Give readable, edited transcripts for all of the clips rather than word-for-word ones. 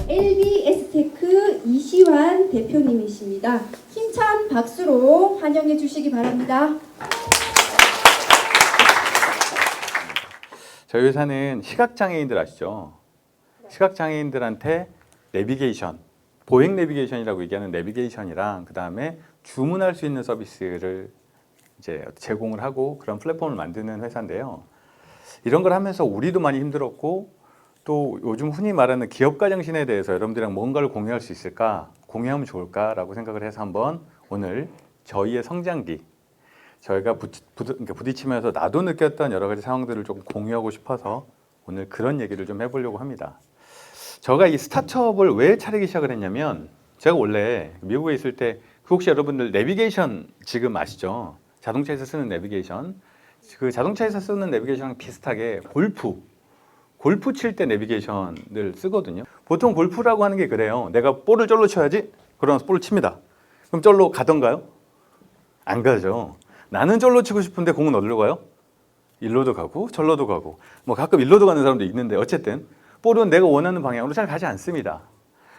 LB에스테크 이시환 대표님이십니다. 힘찬 박수로 환영해 주시기 바랍니다. 저희 회사는 시각장애인들 아시죠? 시각장애인들한테 내비게이션, 보행 내비게이션이라고 얘기하는 내비게이션이랑 그 다음에 주문할 수 있는 서비스를 이제 제공을 하고 그런 플랫폼을 만드는 회사인데요. 이런 걸 하면서 우리도 많이 힘들었고 또 요즘 흔히 말하는 기업가 정신에 대해서 여러분들이랑 뭔가를 공유할 수 있을까, 공유하면 좋을까라고 생각을 해서 한번 오늘 저희의 성장기, 저희가 부딪히면서 나도 느꼈던 여러 가지 상황들을 좀 공유하고 싶어서 오늘 그런 얘기를 좀 해보려고 합니다. 제가 이 스타트업을 왜 차리기 시작을 했냐면 제가 원래 미국에 있을 때 혹시 여러분들 내비게이션 지금 아시죠? 자동차에서 쓰는 내비게이션, 그 자동차에서 쓰는 내비게이션랑 비슷하게 골프 칠 때 내비게이션을 쓰거든요. 보통 골프라고 하는 게 그래요. 내가 볼을 절로 쳐야지. 그러면서 볼을 칩니다. 그럼 절로 가던가요? 안 가죠. 나는 절로 치고 싶은데 공은 어디로 가요? 일로도 가고 절로도 가고 뭐 가끔 일로도 가는 사람도 있는데 어쨌든 볼은 내가 원하는 방향으로 잘 가지 않습니다.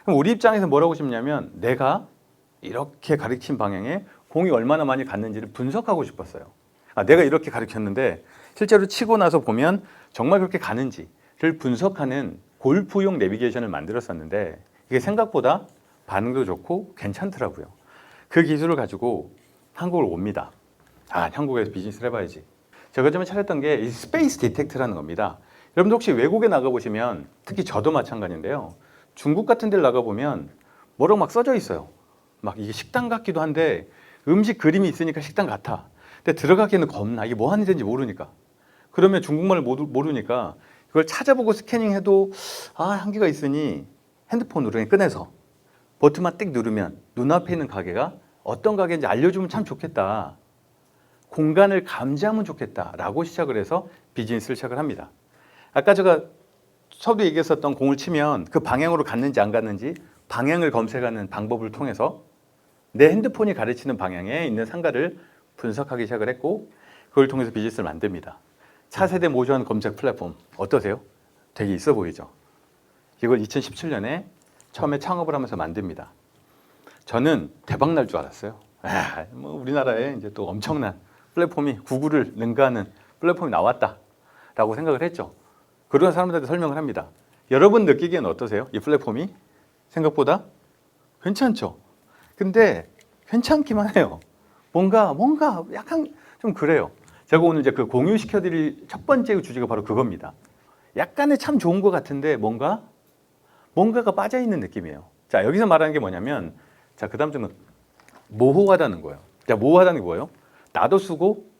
그럼 우리 입장에서 뭐라고 싶냐면 내가 이렇게 가르친 방향에 공이 얼마나 많이 갔는지를 분석하고 싶었어요. 내가 이렇게 가르쳤는데 실제로 치고 나서 보면 정말 그렇게 가는지를 분석하는 골프용 내비게이션을 만들었었는데 이게 생각보다 반응도 좋고 괜찮더라고요. 그 기술을 가지고 한국을 옵니다. 한국에서 비즈니스를 해봐야지. 제가 좀 차렸던 게 이 스페이스 디텍트라는 겁니다. 여러분들 혹시 외국에 나가보시면 특히 저도 마찬가지인데요. 중국 같은 데를 나가보면 뭐라고 막 써져 있어요. 막 이게 식당 같기도 한데 음식 그림이 있으니까 식당 같아. 근데 들어가기는 겁나. 이게 뭐 하는 데인지 모르니까. 그러면 중국말을 모르니까 그걸 찾아보고 스캐닝해도 한계가 있으니 핸드폰으로 그냥 꺼내서 버튼만 띡 누르면 눈앞에 있는 가게가 어떤 가게인지 알려주면 참 좋겠다. 공간을 감지하면 좋겠다라고 시작을 해서 비즈니스를 시작을 합니다. 아까 제가 서두 얘기했었던 공을 치면 그 방향으로 갔는지 안 갔는지 방향을 검색하는 방법을 통해서 내 핸드폰이 가르치는 방향에 있는 상가를 분석하기 시작을 했고 그걸 통해서 비즈니스를 만듭니다. 차세대 모션 검색 플랫폼 어떠세요? 되게 있어 보이죠? 이걸 2017년에 처음에 창업을 하면서 만듭니다. 저는 대박 날 줄 알았어요. 뭐 우리나라에 이제 또 엄청난 플랫폼이 구글을 능가하는 플랫폼이 나왔다라고 생각을 했죠. 그런 사람들한테 설명을 합니다. 여러분 느끼기에는 어떠세요? 이 플랫폼이 생각보다 괜찮죠? 근데 괜찮기만 해요. 뭔가 약간 좀 그래요. 제가 오늘 이제 그 공유시켜드릴 첫 번째 주제가 바로 그겁니다. 약간의 참 좋은 것 같은데 뭔가가 빠져있는 느낌이에요. 자, 여기서 말하는 게 뭐냐면 그 다음 점은 모호하다는 거예요. 자, 모호하다는 게 뭐예요? 나도 쓰고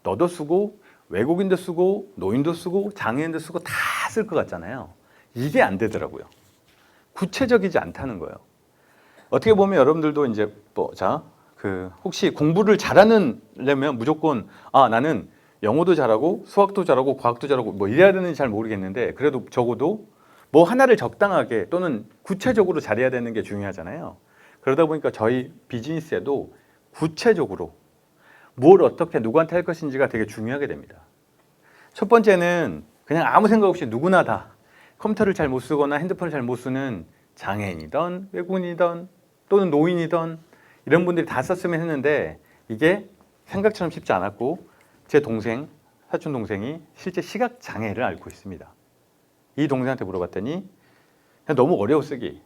너도 쓰고 외국인도 쓰고 노인도 쓰고 장애인도 쓰고 다 쓸 것 같잖아요. 이게 안 되더라고요. 구체적이지 않다는 거예요. 어떻게 보면 여러분들도 이제 혹시 공부를 잘하려면 무조건 나는 영어도 잘하고 수학도 잘하고 과학도 잘하고 뭐 이래야 되는지 잘 모르겠는데 그래도 적어도 뭐 하나를 적당하게 또는 구체적으로 잘해야 되는 게 중요하잖아요. 그러다 보니까 저희 비즈니스에도 구체적으로 뭘 어떻게 누구한테 할 것인지가 되게 중요하게 됩니다. 첫 번째는 그냥 아무 생각 없이 누구나 다 컴퓨터를 잘 못 쓰거나 핸드폰을 잘 못 쓰는 장애인이든 외국인이든 또는 노인이든 이런 분들이 다 썼으면 했는데 이게 생각처럼 쉽지 않았고 제 동생, 사촌 동생이 실제 시각장애를 앓고 있습니다. 이 동생한테 물어봤더니 너무 어려워 쓰기.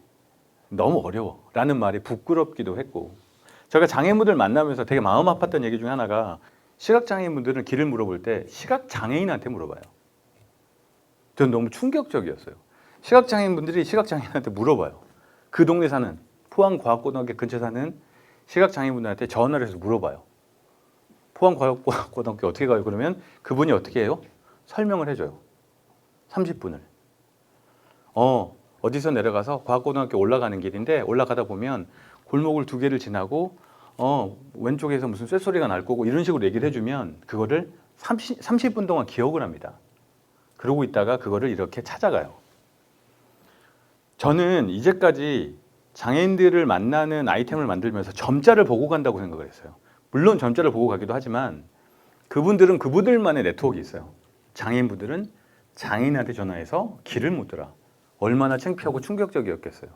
너무 어려워 라는 말이 부끄럽기도 했고 제가 장애인분들 만나면서 되게 마음 아팠던 얘기 중에 하나가 시각장애인분들은 길을 물어볼 때 시각장애인한테 물어봐요. 저는 너무 충격적이었어요. 시각장애인분들이 시각장애인한테 물어봐요. 그 동네 사는 포항과학고등학교 근처에 사는 시각장애인분들한테 전화를 해서 물어봐요. 포항과학고등학교 어떻게 가요? 그러면 그분이 어떻게 해요? 설명을 해줘요. 30분을. 어디서 내려가서 과학고등학교 올라가는 길인데 올라가다 보면 골목을 2개를 지나고 왼쪽에서 무슨 쇳소리가 날 거고 이런 식으로 얘기를 해주면 그거를 30분 동안 기억을 합니다. 그러고 있다가 그거를 이렇게 찾아가요. 저는 이제까지 장애인들을 만나는 아이템을 만들면서 점자를 보고 간다고 생각을 했어요. 물론 점자를 보고 가기도 하지만 그분들은 그분들만의 네트워크가 있어요. 장애인분들은 장애인한테 전화해서 길을 묻더라. 얼마나 창피하고 충격적이었겠어요.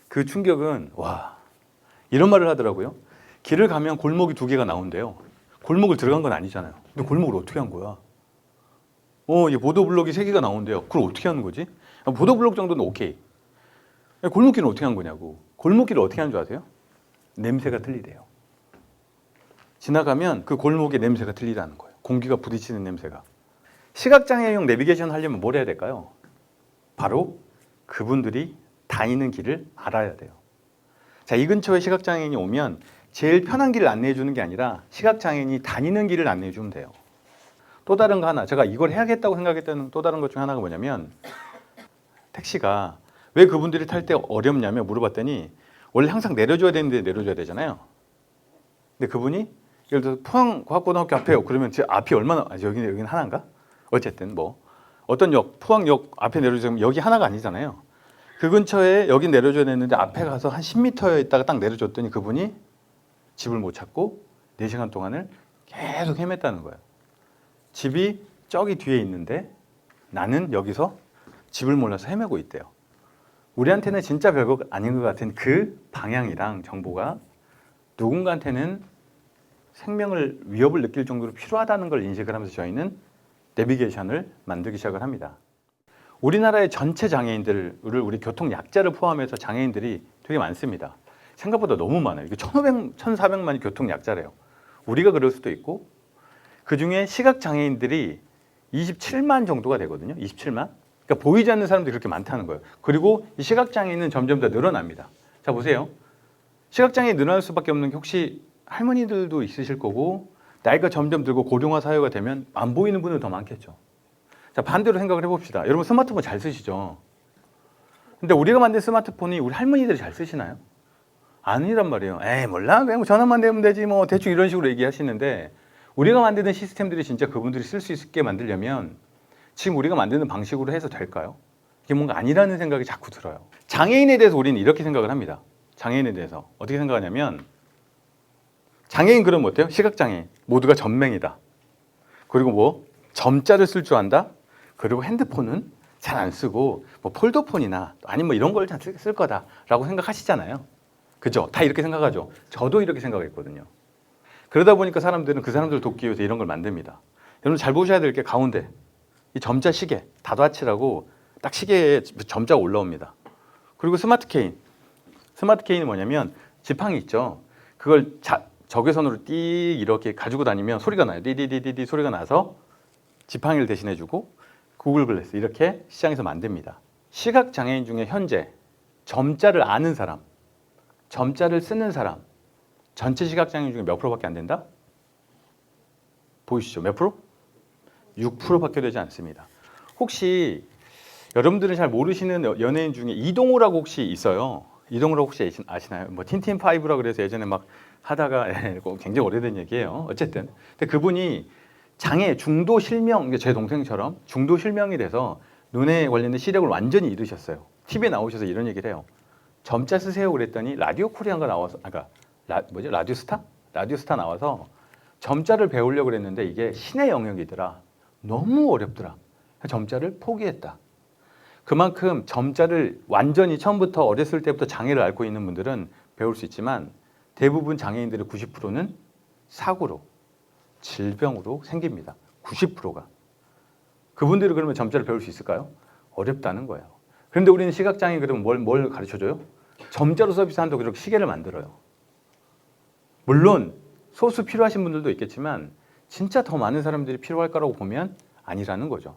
그 충격은 와, 이런 말을 하더라고요. 길을 가면 골목이 2개가 나온대요. 골목을 들어간 건 아니잖아요. 근데 골목을 어떻게 한 거야? 이 보도블록이 3개가 나온대요. 그걸 어떻게 하는 거지? 보도블록 정도는 오케이. 골목길은 어떻게 한 거냐고. 골목길을 어떻게 하는 줄 아세요? 냄새가 틀리대요. 지나가면 그 골목의 냄새가 틀리다는 거예요. 공기가 부딪히는 냄새가. 시각장애용 내비게이션 하려면 뭘 해야 될까요? 바로 그분들이 다니는 길을 알아야 돼요. 자, 이 근처에 시각장애인이 오면 제일 편한 길을 안내해 주는 게 아니라 시각장애인이 다니는 길을 안내해 주면 돼요. 또 다른 거 하나, 제가 이걸 해야겠다고 생각했던 또 다른 것 중 하나가 뭐냐면, 택시가 왜 그분들이 탈 때 어렵냐면 물어봤더니 원래 항상 내려줘야 되는데 내려줘야 되잖아요. 근데 그분이 예를 들어서 포항과학고등학교 앞에요. 그러면 제 앞이 얼마나, 여기는 하나인가? 어쨌든 뭐 어떤 역, 포항역 앞에 내려주면 여기 하나가 아니잖아요. 그 근처에 여기 내려줘야 되는데 앞에 가서 한 10m에 있다가 딱 내려줬더니 그분이 집을 못 찾고 4시간 동안을 계속 헤맸다는 거예요. 집이 저기 뒤에 있는데 나는 여기서 집을 몰라서 헤매고 있대요. 우리한테는 진짜 별거 아닌 것 같은 그 방향이랑 정보가 누군가한테는 생명을 위협을 느낄 정도로 필요하다는 걸 인식을 하면서 저희는 내비게이션을 만들기 시작을 합니다. 우리나라의 전체 장애인들을 우리 교통약자를 포함해서 장애인들이 되게 많습니다. 생각보다 너무 많아요. 이게 1,400만이 교통약자래요. 우리가 그럴 수도 있고 그 중에 시각장애인들이 27만 정도가 되거든요. 27만. 그러니까 보이지 않는 사람들이 그렇게 많다는 거예요. 그리고 이 시각장애인은 점점 더 늘어납니다. 자, 보세요. 시각장애인이 늘어날 수밖에 없는 게 혹시 할머니들도 있으실 거고 나이가 점점 들고 고령화 사회가 되면 안 보이는 분은 더 많겠죠. 자, 반대로 생각을 해봅시다. 여러분 스마트폰 잘 쓰시죠? 근데 우리가 만든 스마트폰이 우리 할머니들이 잘 쓰시나요? 아니란 말이에요. 에이 몰라, 그냥 전화만 되면 되지 뭐 대충 이런 식으로 얘기하시는데 우리가 만드는 시스템들이 진짜 그분들이 쓸 수 있게 만들려면 지금 우리가 만드는 방식으로 해서 될까요? 이게 뭔가 아니라는 생각이 자꾸 들어요. 장애인에 대해서 우리는 이렇게 생각을 합니다. 장애인에 대해서 어떻게 생각하냐면 장애인 그러면 어때요? 시각장애인 모두가 전맹이다. 그리고 뭐 점자를 쓸 줄 안다. 그리고 핸드폰은 잘 안 쓰고 뭐 폴더폰이나 아니면 뭐 이런 걸 잘 쓸 거다라고 생각하시잖아요. 그죠? 다 이렇게 생각하죠. 저도 이렇게 생각했거든요. 그러다 보니까 사람들은 그 사람들을 돕기 위해서 이런 걸 만듭니다. 여러분 잘 보셔야 될 게 가운데 이 점자 시계 다도아치라고 딱 시계에 점자가 올라옵니다. 그리고 스마트 케인. 스마트 케인이 뭐냐면 지팡이 있죠. 그걸 적외선으로 띠 이렇게 가지고 다니면 소리가 나요. 띠디디디디 소리가 나서 지팡이를 대신해주고 구글 글래스 이렇게 시장에서 만듭니다. 시각 장애인 중에 현재 점자를 아는 사람, 점자를 쓰는 사람, 전체 시각 장애인 중에 몇 프로밖에 안 된다? 보이시죠? 몇 프로? 6%밖에 되지 않습니다. 혹시 여러분들은 잘 모르시는 연예인 중에 이동호라고 혹시 있어요? 이동호라고 혹시 아시나요? 뭐 틴틴5라 그래서 예전에 막 하다가 굉장히 오래된 얘기예요. 어쨌든 근데 그분이 장애 중도 실명, 제 동생처럼 중도 실명이 돼서 눈에 관련된 시력을 완전히 잃으셨어요. TV에 나오셔서 이런 얘기를 해요. 점자 쓰세요 그랬더니 라디오 코리아가 나와서 라디오스타? 라디오스타 나와서 점자를 배우려고 그랬는데 이게 신의 영역이더라. 너무 어렵더라. 점자를 포기했다. 그만큼 점자를 완전히 처음부터 어렸을 때부터 장애를 앓고 있는 분들은 배울 수 있지만 대부분 장애인들의 90%는 사고로, 질병으로 생깁니다. 90%가. 그분들이 그러면 점자를 배울 수 있을까요? 어렵다는 거예요. 그런데 우리는 시각장애 그러면 뭘 가르쳐줘요? 점자로 서비스한다고 그렇게 시계를 만들어요. 물론 소수 필요하신 분들도 있겠지만 진짜 더 많은 사람들이 필요할 거라고 보면 아니라는 거죠.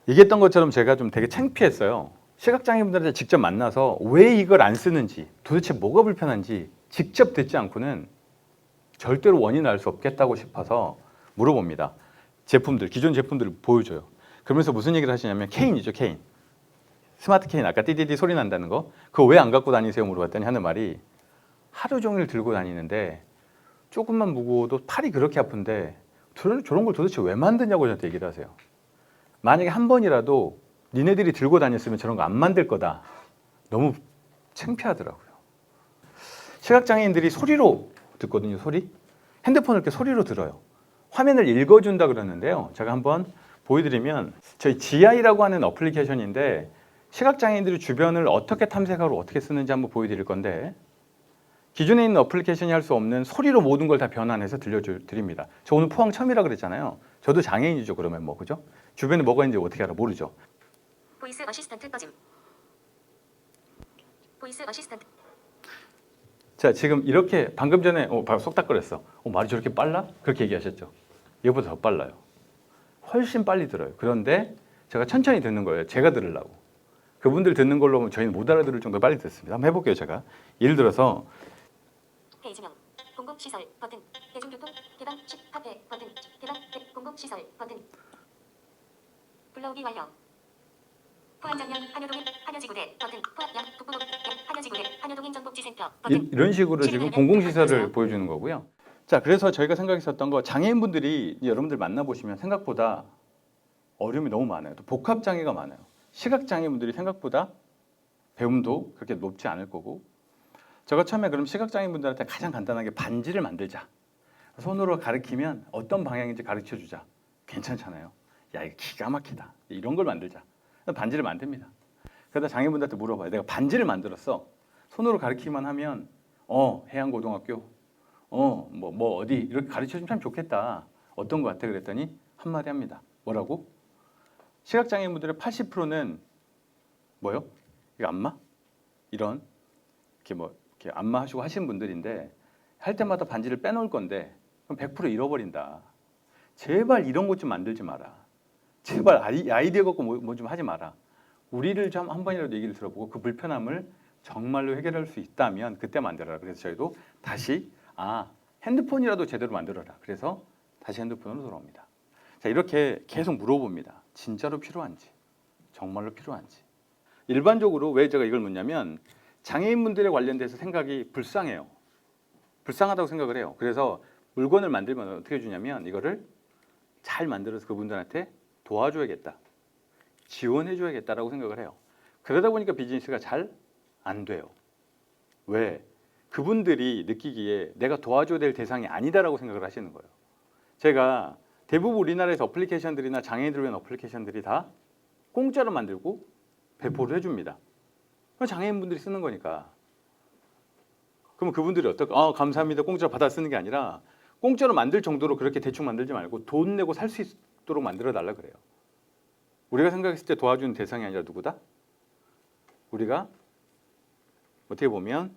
얘기했던 것처럼 제가 좀 되게 창피했어요. 시각장애인분들한테 직접 만나서 왜 이걸 안 쓰는지 도대체 뭐가 불편한지 직접 듣지 않고는 절대로 원인을 알 수 없겠다고 싶어서 물어봅니다. 제품들, 기존 제품들을 보여줘요. 그러면서 무슨 얘기를 하시냐면 케인이죠, 케인. 스마트 케인, 아까 띠디디 소리 난다는 거. 그거 왜 안 갖고 다니세요? 물어봤더니 하는 말이 하루 종일 들고 다니는데 조금만 무거워도 팔이 그렇게 아픈데 저런 걸 도대체 왜 만드냐고 저한테 얘기를 하세요. 만약에 한 번이라도 니네들이 들고 다녔으면 저런 거 안 만들 거다. 너무 창피하더라고요. 시각장애인들이 소리로 듣거든요. 소리. 핸드폰을 이렇게 소리로 들어요. 화면을 읽어준다 그러는데요. 제가 한번 보여드리면 저희 GI라고 하는 어플리케이션인데 시각장애인들이 주변을 어떻게 탐색하고 어떻게 쓰는지 한번 보여드릴 건데 기존에 있는 어플리케이션이 할 수 없는 소리로 모든 걸 다 변환해서 들려드립니다. 저 오늘 포항 처음이라 그랬잖아요. 저도 장애인이죠. 그러면 뭐 그죠? 주변에 뭐가 있는지 어떻게 알아? 모르죠. 보이스 어시스턴트 꺼짐. 보이스 어시스턴트. 자, 지금 이렇게 방금 전에 바로 쏙닥거렸어. 말이 저렇게 빨라? 그렇게 얘기하셨죠. 이거보다 더 빨라요. 훨씬 빨리 들어요. 그런데 제가 천천히 듣는 거예요. 제가 들으려고. 그분들 듣는 걸로 보면 저희는 못 알아들을 정도로 빨리 듣습니다. 한번 해볼게요. 제가. 예를 들어서 페이지명. 공공시설 버튼. 대중교통. 개방 10 카페 버튼. 개방 공공시설 버튼. 불러오기 완료. 포항장면 한여동인 한여지구대 버튼. 포항양 북부로 한여지구대 한여동인 정복지센터 버튼. 이런 식으로 지금 공공시설을 보여주는 거고요. 자, 그래서 저희가 생각했었던 거 장애인분들이 여러분들 만나보시면 생각보다 어려움이 너무 많아요. 또 복합장애가 많아요. 시각장애인분들이 생각보다 배움도 그렇게 높지 않을 거고 제가 처음에 그럼 시각장애인분들한테 가장 간단하게 반지를 만들자. 손으로 가리키면 어떤 방향인지 가르쳐주자. 괜찮잖아요. 야, 이거 기가 막히다. 이런 걸 만들자. 반지를 만듭니다. 그러다 장애인분들한테 물어봐요. 내가 반지를 만들었어. 손으로 가리키기만 하면 해양고등학교 뭐 어디 이렇게 가르쳐주면 참 좋겠다. 어떤 것 같아? 그랬더니 한마디 합니다. 뭐라고? 시각장애인분들의 80%는 뭐요? 이거 안마? 이런 이렇게 안마 하시고 하시는 분들인데 할 때마다 반지를 빼놓을 건데 그럼 100% 잃어버린다. 제발 이런 것 좀 만들지 마라. 제발 아이디어 갖고 뭐 좀 하지 마라. 우리를 좀 한 번이라도 얘기를 들어보고 그 불편함을 정말로 해결할 수 있다면 그때 만들어라. 그래서 저희도 다시 핸드폰이라도 제대로 만들어라. 그래서 다시 핸드폰으로 돌아옵니다. 자, 이렇게 계속 물어봅니다. 진짜로 필요한지, 정말로 필요한지. 일반적으로 왜 제가 이걸 묻냐면 장애인분들에 관련돼서 생각이 불쌍해요. 불쌍하다고 생각을 해요. 그래서 물건을 만들면 어떻게 해주냐면 이거를 잘 만들어서 그분들한테 도와줘야겠다. 지원해줘야겠다라고 생각을 해요. 그러다 보니까 비즈니스가 잘 안 돼요. 왜? 그분들이 느끼기에 내가 도와줘야 될 대상이 아니다라고 생각을 하시는 거예요. 제가 대부분 우리나라에서 어플리케이션들이나 장애인들을 위한 어플리케이션들이 다 공짜로 만들고 배포를 해줍니다. 장애인분들이 쓰는 거니까. 그럼 그분들이 어떨까? 감사합니다. 공짜로 받아 쓰는 게 아니라 공짜로 만들 정도로 그렇게 대충 만들지 말고 돈 내고 살 수 있도록 만들어 달라 그래요. 우리가 생각했을 때 도와주는 대상이 아니라 누구다? 우리가 어떻게 보면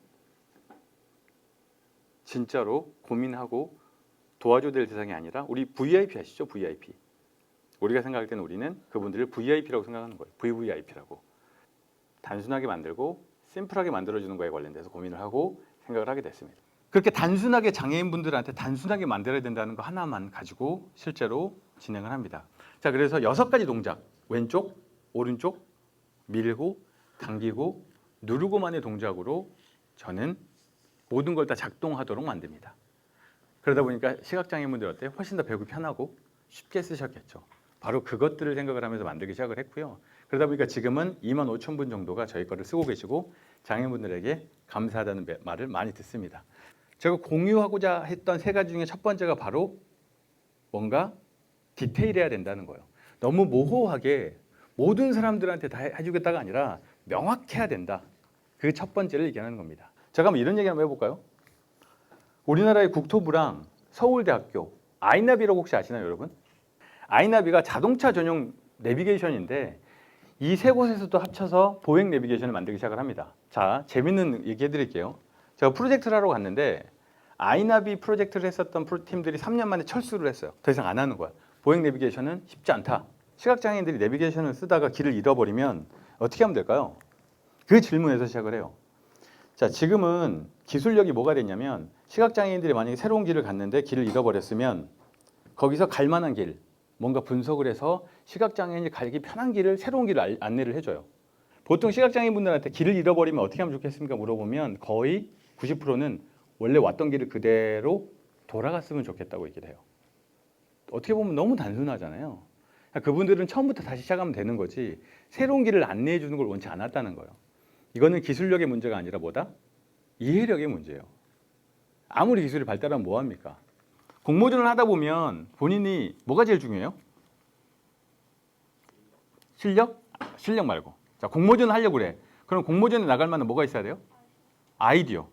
진짜로 고민하고 도와줘야 될 대상이 아니라 우리 VIP 아시죠? VIP. 우리가 생각할 때는 우리는 그분들을 VIP라고 생각하는 거예요. VVIP라고. 단순하게 만들고 심플하게 만들어주는 거에 관련돼서 고민을 하고 생각을 하게 됐습니다. 그렇게 단순하게 장애인분들한테 단순하게 만들어야 된다는 거 하나만 가지고 실제로 진행을 합니다. 자, 그래서 6가지 동작. 왼쪽, 오른쪽, 밀고, 당기고, 누르고만의 동작으로 저는 모든 걸 다 작동하도록 만듭니다. 그러다 보니까 시각장애인분들 어때요? 훨씬 더 배우기 편하고 쉽게 쓰셨겠죠. 바로 그것들을 생각을 하면서 만들기 시작을 했고요. 그러다 보니까 지금은 25,000분 정도가 저희 거를 쓰고 계시고 장애인분들에게 감사하다는 말을 많이 듣습니다. 제가 공유하고자 했던 3가지 중에 첫 번째가 바로 뭔가 디테일해야 된다는 거예요. 너무 모호하게 모든 사람들한테 다 해주겠다가 아니라 명확해야 된다. 그 첫 번째를 얘기하는 겁니다. 제가 한번 이런 얘기 한번 해볼까요? 우리나라의 국토부랑 서울대학교 아이나비라고 혹시 아시나요, 여러분? 아이나비가 자동차 전용 내비게이션인데 이 3곳에서도 합쳐서 보행 내비게이션을 만들기 시작을 합니다. 자, 재밌는 얘기 해드릴게요. 제가 프로젝트를 하러 갔는데 아이나비 프로젝트를 했었던 팀들이 3년 만에 철수를 했어요. 더 이상 안 하는 거야. 보행 내비게이션은 쉽지 않다. 시각장애인들이 내비게이션을 쓰다가 길을 잃어버리면 어떻게 하면 될까요? 그 질문에서 시작을 해요. 자, 지금은 기술력이 뭐가 됐냐면 시각장애인들이 만약에 새로운 길을 갔는데 길을 잃어버렸으면 거기서 갈 만한 길, 뭔가 분석을 해서 시각장애인이 가기 편한 길을 새로운 길을 안내를 해줘요. 보통 시각장애인분들한테 길을 잃어버리면 어떻게 하면 좋겠습니까? 물어보면 거의 90%는 원래 왔던 길을 그대로 돌아갔으면 좋겠다고 얘기를 해요. 어떻게 보면 너무 단순하잖아요. 그분들은 처음부터 다시 시작하면 되는 거지 새로운 길을 안내해 주는 걸 원치 않았다는 거예요. 이거는 기술력의 문제가 아니라 뭐다? 이해력의 문제예요. 아무리 기술이 발달하면 뭐합니까? 공모전을 하다 보면 본인이 뭐가 제일 중요해요? 실력? 실력 말고. 자, 공모전을 하려고 그래. 그럼 공모전에 나갈 만한 뭐가 있어야 돼요? 아이디어.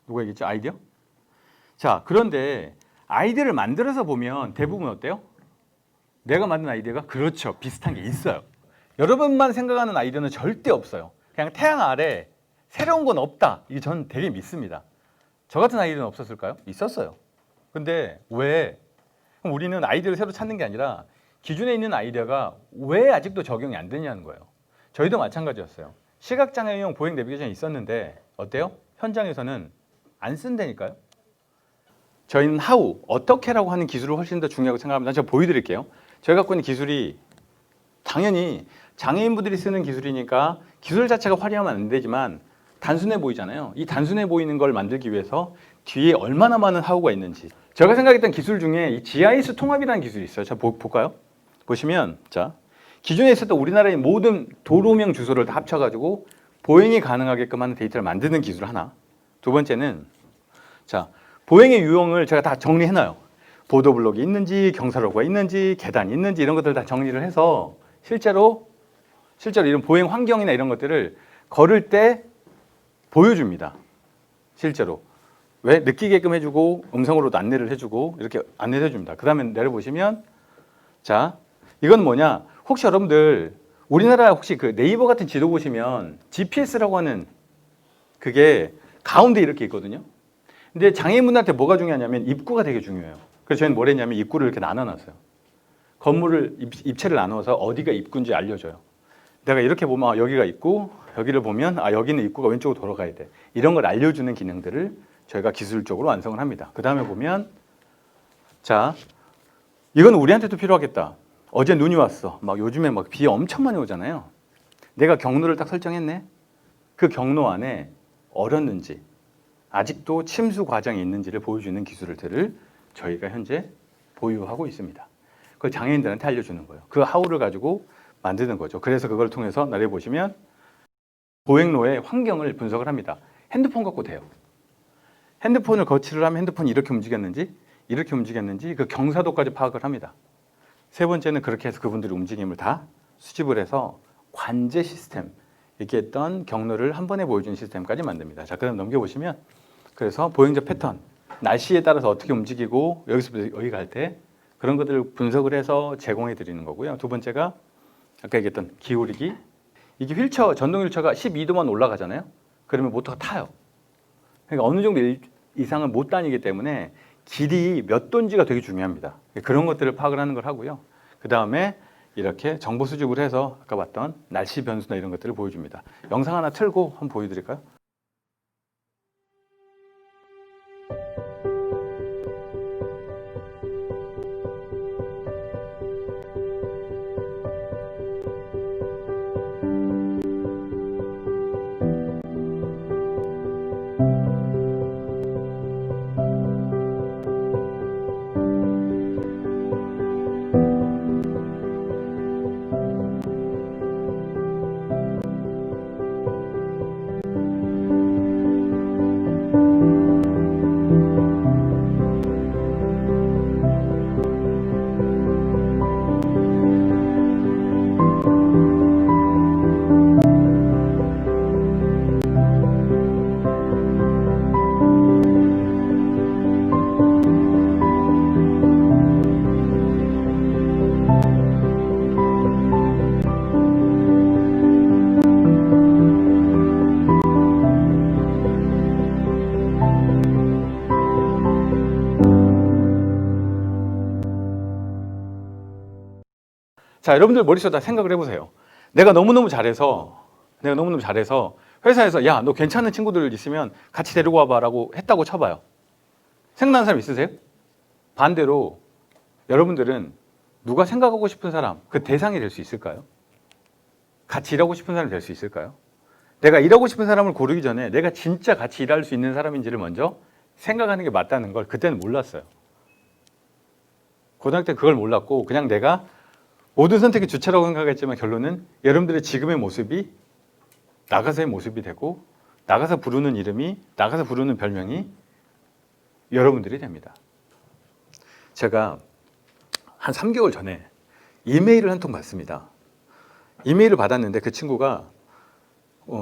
누가 얘기했죠? 아이디어? 자, 그런데 아이디어를 만들어서 보면 대부분 어때요? 내가 만든 아이디어가 그렇죠. 비슷한 게 있어요. 여러분만 생각하는 아이디어는 절대 없어요. 그냥 태양 아래 새로운 건 없다. 이게 저는 되게 믿습니다. 저 같은 아이디어는 없었을까요? 있었어요. 근데 왜? 그럼 우리는 아이디어를 새로 찾는 게 아니라 기존에 있는 아이디어가 왜 아직도 적용이 안 되냐는 거예요. 저희도 마찬가지였어요. 시각장애인용 보행 내비게이션이 있었는데 어때요? 현장에서는 안 쓴다니까요. 저희는 how, 어떻게라고 하는 기술을 훨씬 더 중요하고 생각합니다. 제가 보여드릴게요. 저희가 갖고 있는 기술이 당연히 장애인분들이 쓰는 기술이니까 기술 자체가 화려하면 안 되지만 단순해 보이잖아요. 이 단순해 보이는 걸 만들기 위해서 뒤에 얼마나 많은 how가 있는지. 제가 생각했던 기술 중에 이 GIS 통합이라는 기술이 있어요. 자, 볼까요? 보시면 자, 기존에 있었던 우리나라의 모든 도로명 주소를 다 합쳐가지고 보행이 가능하게끔 하는 데이터를 만드는 기술 하나. 두 번째는 자, 보행의 유형을 제가 다 정리해놔요. 보도블록이 있는지, 경사로가 있는지, 계단이 있는지 이런 것들 다 정리를 해서 실제로 이런 보행 환경이나 이런 것들을 걸을 때 보여줍니다. 실제로. 왜? 느끼게끔 해주고 음성으로도 안내를 해주고 이렇게 안내를 해줍니다. 그 다음에 내려보시면 자, 이건 뭐냐? 혹시 여러분들 우리나라 혹시 그 네이버 같은 지도 보시면 GPS라고 하는 그게 가운데 이렇게 있거든요. 근데 장애인분들한테 뭐가 중요하냐면 입구가 되게 중요해요. 그래서 저희는 뭘 했냐면 입구를 이렇게 나눠놨어요. 건물을 입체를 나눠서 어디가 입구인지 알려줘요. 내가 이렇게 보면 여기가 입구, 여기를 보면 여기는 입구가 왼쪽으로 돌아가야 돼. 이런 걸 알려주는 기능들을 저희가 기술적으로 완성을 합니다. 그 다음에 보면 자, 이건 우리한테도 필요하겠다. 어제 눈이 왔어. 막 요즘에 막 비 엄청 많이 오잖아요. 내가 경로를 딱 설정했네. 그 경로 안에 얼었는지 아직도 침수 과정이 있는지를 보여주는 기술들을 저희가 현재 보유하고 있습니다. 그걸 장애인들한테 알려주는 거예요. 그 하우를 가지고 만드는 거죠. 그래서 그걸 통해서 나를 보시면 보행로의 환경을 분석을 합니다. 핸드폰 갖고 돼요. 핸드폰을 거치를 하면 핸드폰이 이렇게 움직였는지 그 경사도까지 파악을 합니다. 세 번째는 그렇게 해서 그분들의 움직임을 다 수집을 해서 관제 시스템, 얘기했던 경로를 한 번에 보여주는 시스템까지 만듭니다. 자, 그럼 넘겨보시면 그래서 보행자 패턴, 날씨에 따라서 어떻게 움직이고 여기서부터 여기 갈 때 그런 것들을 분석을 해서 제공해 드리는 거고요. 두 번째가 아까 얘기했던 기울이기. 이게 휠체어, 전동 휠체어가 12도만 올라가잖아요. 그러면 모터가 타요. 그러니까 어느 정도 이상은 못 다니기 때문에 길이 몇 도인지가 되게 중요합니다. 그런 것들을 파악을 하는 걸 하고요. 그 다음에 이렇게 정보 수집을 해서 아까 봤던 날씨 변수나 이런 것들을 보여줍니다. 영상 하나 틀고 한번 보여드릴까요? 자, 여러분들 머릿속에 다 생각을 해보세요. 내가 너무너무 잘해서 회사에서 야, 너 괜찮은 친구들 있으면 같이 데리고 와봐라고 했다고 쳐봐요. 생각나는 사람 있으세요? 반대로 여러분들은 누가 생각하고 싶은 사람, 그 대상이 될 수 있을까요? 같이 일하고 싶은 사람이 될 수 있을까요? 내가 일하고 싶은 사람을 고르기 전에 내가 진짜 같이 일할 수 있는 사람인지를 먼저 생각하는 게 맞다는 걸 그때는 몰랐어요. 고등학교 때 그걸 몰랐고 그냥 내가 모든 선택의 주체라고 생각했지만 결론은 여러분들의 지금의 모습이 나가서의 모습이 되고 나가서 부르는 이름이, 나가서 부르는 별명이 여러분들이 됩니다. 제가 한 3개월 전에 이메일을 한 통 받습니다. 이메일을 받았는데 그 친구가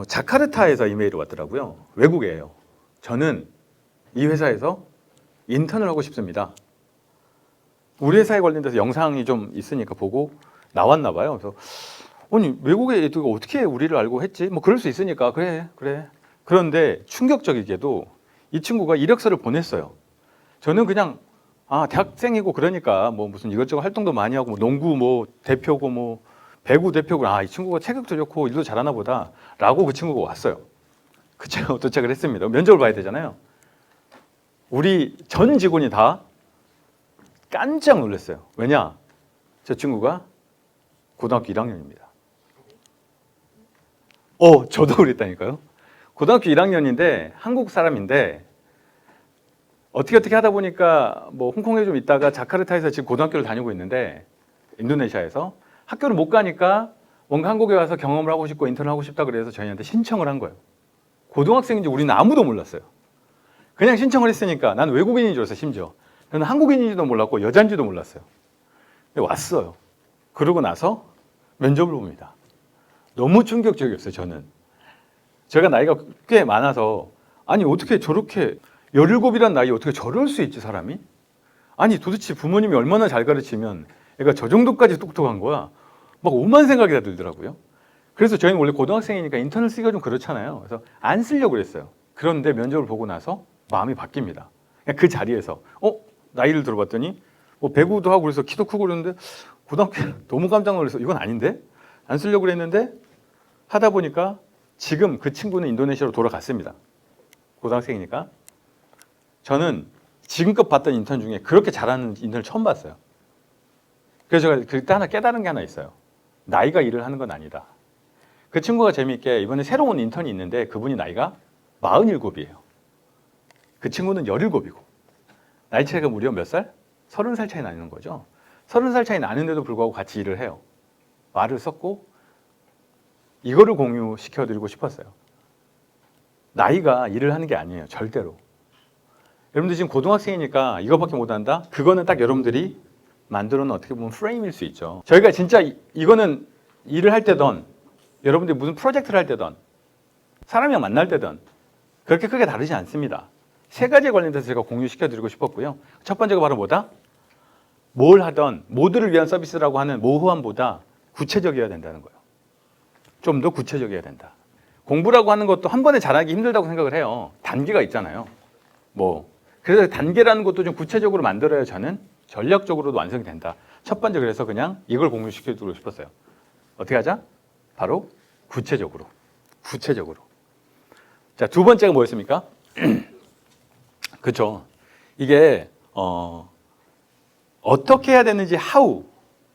자카르타에서 이메일이 왔더라고요. 외국이에요. 저는 이 회사에서 인턴을 하고 싶습니다. 우리 회사에 관련돼서 영상이 좀 있으니까 보고 나왔나 봐요. 그래서 아니 외국에 애들이 어떻게 우리를 알고 했지? 뭐 그럴 수 있으니까 그래. 그런데 충격적이게도 이 친구가 이력서를 보냈어요. 저는 그냥 대학생이고 그러니까 뭐 무슨 이것저것 활동도 많이 하고 뭐 농구 뭐 대표고 뭐 배구 대표고 이 친구가 체격도 좋고 일도 잘하나 보다라고 그 친구가 왔어요. 그 친구가 도착을 했습니다. 면접을 봐야 되잖아요. 우리 전 직원이 다 깜짝 놀랐어요. 왜냐? 저 친구가 고등학교 1학년입니다. 저도 그랬다니까요. 고등학교 1학년인데 한국 사람인데 어떻게 하다 보니까 뭐 홍콩에 좀 있다가 자카르타에서 지금 고등학교를 다니고 있는데 인도네시아에서 학교를 못 가니까 뭔가 한국에 와서 경험을 하고 싶고 인턴을 하고 싶다 그래서 저희한테 신청을 한 거예요. 고등학생인지 우리는 아무도 몰랐어요. 그냥 신청을 했으니까 난 외국인인 줄 알았어요. 심지어 저는 한국인인지도 몰랐고 여자인지도 몰랐어요. 근데 왔어요. 그러고 나서 면접을 봅니다. 너무 충격적이었어요. 저는 제가 나이가 꽤 많아서 아니 어떻게 저렇게 17이란 나이에 어떻게 저럴 수 있지 사람이? 아니 도대체 부모님이 얼마나 잘 가르치면 애가 저 정도까지 똑똑한 거야. 막 오만 생각이 다 들더라고요. 그래서 저희는 원래 고등학생이니까 인턴을 쓰기가 좀 그렇잖아요. 그래서 안 쓰려고 그랬어요. 그런데 면접을 보고 나서 마음이 바뀝니다. 그냥 그 자리에서 나이를 들어봤더니 뭐 배구도 하고 그래서 키도 크고 그러는데 고등학교 너무 깜짝 놀라서 이건 아닌데? 안 쓰려고 그랬는데 하다 보니까 지금 그 친구는 인도네시아로 돌아갔습니다. 고등학생이니까. 저는 지금껏 봤던 인턴 중에 그렇게 잘하는 인턴을 처음 봤어요. 그래서 제가 그때 하나 깨달은 게 하나 있어요. 나이가 일을 하는 건 아니다. 그 친구가 재미있게 이번에 새로운 인턴이 있는데 그분이 나이가 47이에요. 그 친구는 17이고 나이 차이가 무려 몇 살? 30살 차이 나는 거죠. 30살 차이 나는데도 불구하고 같이 일을 해요. 말을 썼고 이거를 공유시켜드리고 싶었어요. 나이가 일을 하는 게 아니에요. 절대로. 여러분들 지금 고등학생이니까 이거밖에 못한다? 그거는 딱 여러분들이 만들어 놓은 어떻게 보면 프레임일 수 있죠. 저희가 진짜 이거는 일을 할 때든 여러분들이 무슨 프로젝트를 할 때든 사람이랑 만날 때든 그렇게 크게 다르지 않습니다. 세 가지에 관련돼서 제가 공유시켜드리고 싶었고요. 첫 번째가 바로 뭐다? 뭘 하든 모두를 위한 서비스라고 하는 모호함보다 구체적이어야 된다는 거예요. 좀 더 구체적이어야 된다. 공부라고 하는 것도 한 번에 잘하기 힘들다고 생각을 해요. 단계가 있잖아요. 그래서 단계라는 것도 좀 구체적으로 만들어야 저는 전략적으로도 완성이 된다. 첫 번째 그래서 그냥 이걸 공유시켜주고 싶었어요. 어떻게 하자? 바로 구체적으로. 자, 두 번째가 뭐였습니까? 그렇죠. 이게 어떻게 해야 되는지 how,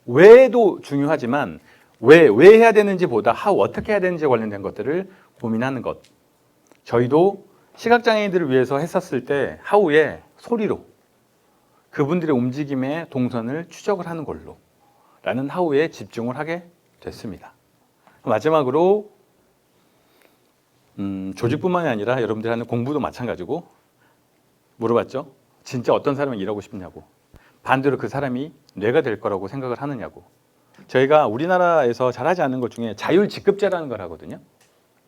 왜도 중요하지만 왜 해야 되는지보다 how, 어떻게 해야 되는지에 관련된 것들을 고민하는 것. 저희도 시각장애인들을 위해서 했었을 때 how의 소리로 그분들의 움직임의 동선을 추적을 하는 걸로 라는 how에 집중을 하게 됐습니다. 마지막으로 조직뿐만이 아니라 여러분들이 하는 공부도 마찬가지고 물어봤죠. 진짜 어떤 사람이 일하고 싶냐고. 반대로 그 사람이 뇌가 될 거라고 생각을 하느냐고. 저희가 우리나라에서 잘하지 않는 것 중에 자율직급제라는 걸 하거든요.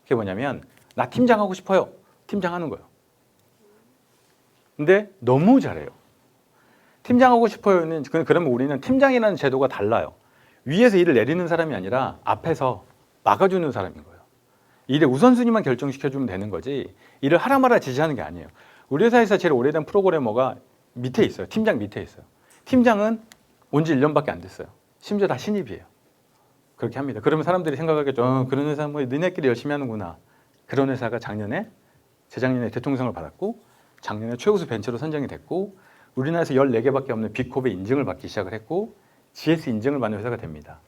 그게 뭐냐면 나 팀장 하고 싶어요. 팀장 하는 거예요. 근데 너무 잘해요. 팀장 하고 싶어요는 그러면 우리는 팀장이라는 제도가 달라요. 위에서 일을 내리는 사람이 아니라 앞에서 막아주는 사람인 거예요. 일의 우선순위만 결정시켜주면 되는 거지 일을 하라 마라 지시하는 게 아니에요. 우리 회사에서 제일 오래된 프로그래머가 밑에 있어요. 팀장 밑에 있어요. 팀장은 온 지 1년밖에 안 됐어요. 심지어 다 신입이에요. 그렇게 합니다. 그러면 사람들이 생각하겠죠. 그런 회사는 뭐 너네끼리 열심히 하는구나. 그런 회사가 재작년에 대통령상을 받았고 작년에 최우수 벤처로 선정이 됐고 우리나라에서 14개밖에 없는 빅코브의 인증을 받기 시작을 했고 GS 인증을 받는 회사가 됩니다.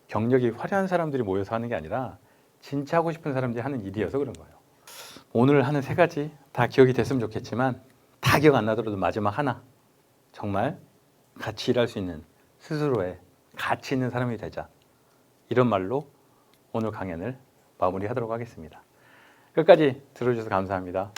경력이 화려한 사람들이 모여서 하는 게 아니라 진짜 하고 싶은 사람들이 하는 일이어서 그런 거예요. 오늘 하는 세 가지 다 기억이 됐으면 좋겠지만 다 기억 안 나더라도 마지막 하나 정말 같이 일할 수 있는 스스로의 가치 있는 사람이 되자. 이런 말로 오늘 강연을 마무리하도록 하겠습니다. 끝까지 들어주셔서 감사합니다.